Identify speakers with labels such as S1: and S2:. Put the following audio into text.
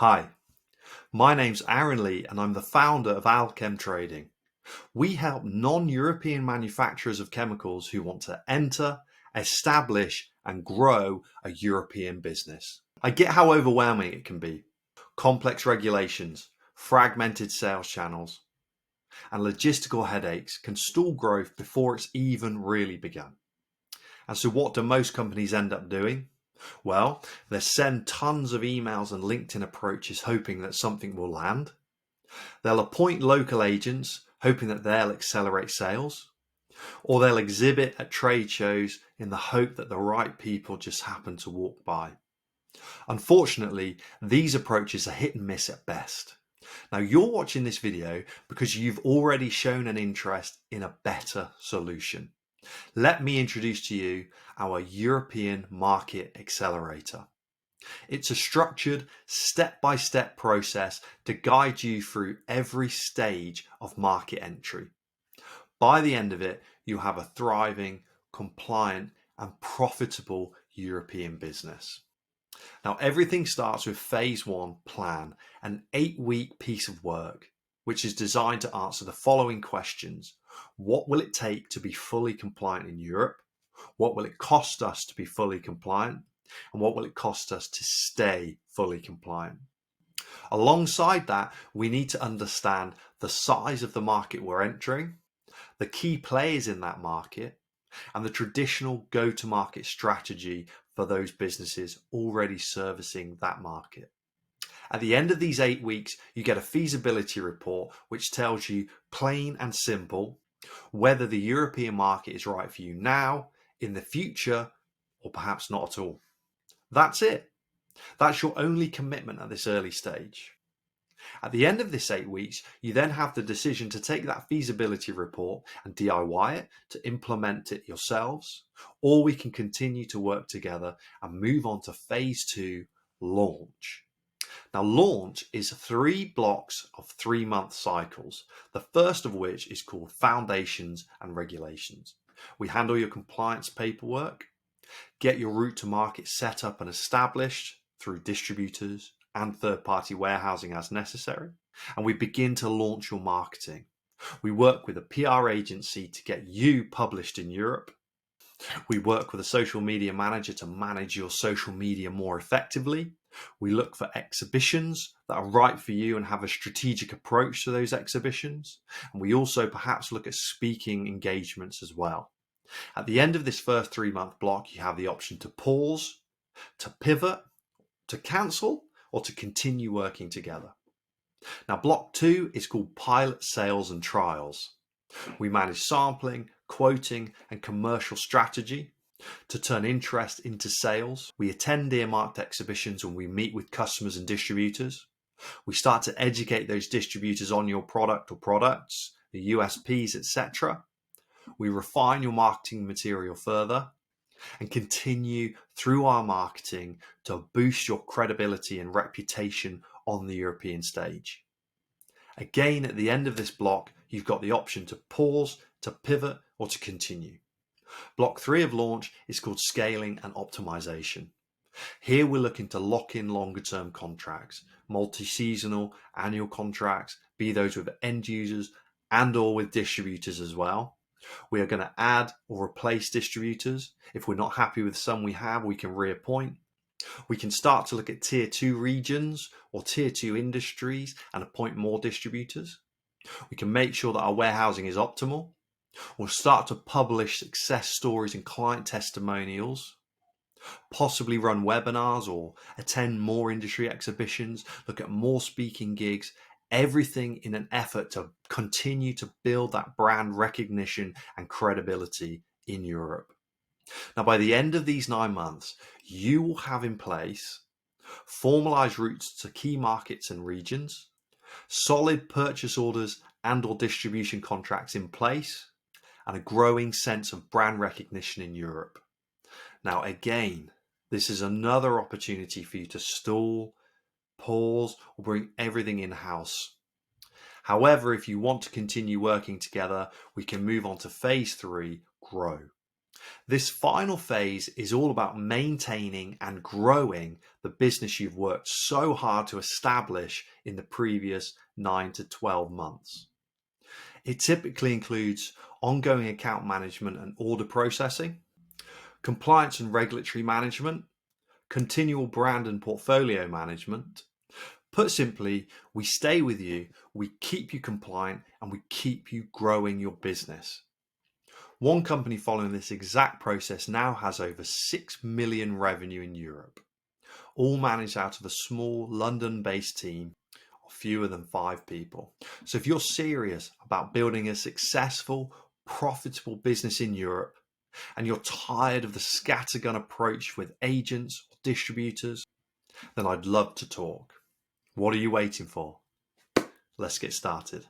S1: Hi, my name's Aaron Lee and I'm the founder of Alchem Trading. We help non-European manufacturers of chemicals who want to enter, establish and grow a European business. I get how overwhelming it can be. Complex regulations, fragmented sales channels and logistical headaches can stall growth before it's even really begun. And so what do most companies end up doing? Well, they send tons of emails and LinkedIn approaches hoping that something will land. They'll appoint local agents hoping that they'll accelerate sales, or they'll exhibit at trade shows in the hope that the right people just happen to walk by. Unfortunately, these approaches are hit and miss at best. Now, you're watching this video because you've already shown an interest in a better solution. Let me introduce to you our European Market Accelerator. It's a structured, step-by-step process to guide you through every stage of market entry. By the end of it, you have a thriving, compliant, and profitable European business. Now, everything starts with phase 1 plan, an 8-week piece of work, which is designed to answer the following questions. What will it take to be fully compliant in Europe? What will it cost us to be fully compliant? And what will it cost us to stay fully compliant? Alongside that, we need to understand the size of the market we're entering, the key players in that market, and the traditional go-to-market strategy for those businesses already servicing that market. At the end of these 8 weeks, you get a feasibility report which tells you plain and simple whether the European market is right for you now, in the future, or perhaps not at all. That's it. That's your only commitment at this early stage. At the end of this 8 weeks, you then have the decision to take that feasibility report and DIY it to implement it yourselves, or we can continue to work together and move on to phase 2, launch. Now, launch is 3 blocks of 3-month cycles, the first of which is called foundations and regulations. We handle your compliance paperwork, get your route to market set up and established through distributors and third-party warehousing as necessary, and we begin to launch your marketing. We work with a PR agency to get you published in Europe. We work with a social media manager to manage your social media more effectively. We look for exhibitions that are right for you and have a strategic approach to those exhibitions. And we also perhaps look at speaking engagements as well. At the end of this first 3-month block, you have the option to pause, to pivot, to cancel, or to continue working together. Now, block 2 is called pilot sales and trials. We manage sampling, quoting, and commercial strategy to turn interest into sales. We attend earmarked exhibitions when we meet with customers and distributors. We start to educate those distributors on your product or products, the USPs, etc. We refine your marketing material further and continue through our marketing to boost your credibility and reputation on the European stage. Again, at the end of this block, you've got the option to pause, to pivot, or to continue. Block 3 of launch is called scaling and optimization. Here we're looking to lock in longer term contracts, multi-seasonal, annual contracts, be those with end users and or with distributors as well. We are going to add or replace distributors. If we're not happy with some we have, we can reappoint. We can start to look at tier 2 regions or tier 2 industries and appoint more distributors. We can make sure that our warehousing is optimal. We'll start to publish success stories and client testimonials, possibly run webinars or attend more industry exhibitions, look at more speaking gigs, everything in an effort to continue to build that brand recognition and credibility in Europe. Now, by the end of these 9 months, you will have in place formalized routes to key markets and regions, solid purchase orders and or distribution contracts in place, and a growing sense of brand recognition in Europe. Now, again, this is another opportunity for you to stall, pause, or bring everything in-house. However, if you want to continue working together, we can move on to phase 3, grow. This final phase is all about maintaining and growing the business you've worked so hard to establish in the previous 9 to 12 months. It typically includes ongoing account management and order processing, compliance and regulatory management, continual brand and portfolio management. Put simply, we stay with you, we keep you compliant, and we keep you growing your business. One company following this exact process now has over 6 million revenue in Europe, all managed out of a small London-based team of fewer than 5 people. So if you're serious about building a successful, profitable business in Europe, and you're tired of the scattergun approach with agents or distributors, then I'd love to talk. What are you waiting for? Let's get started.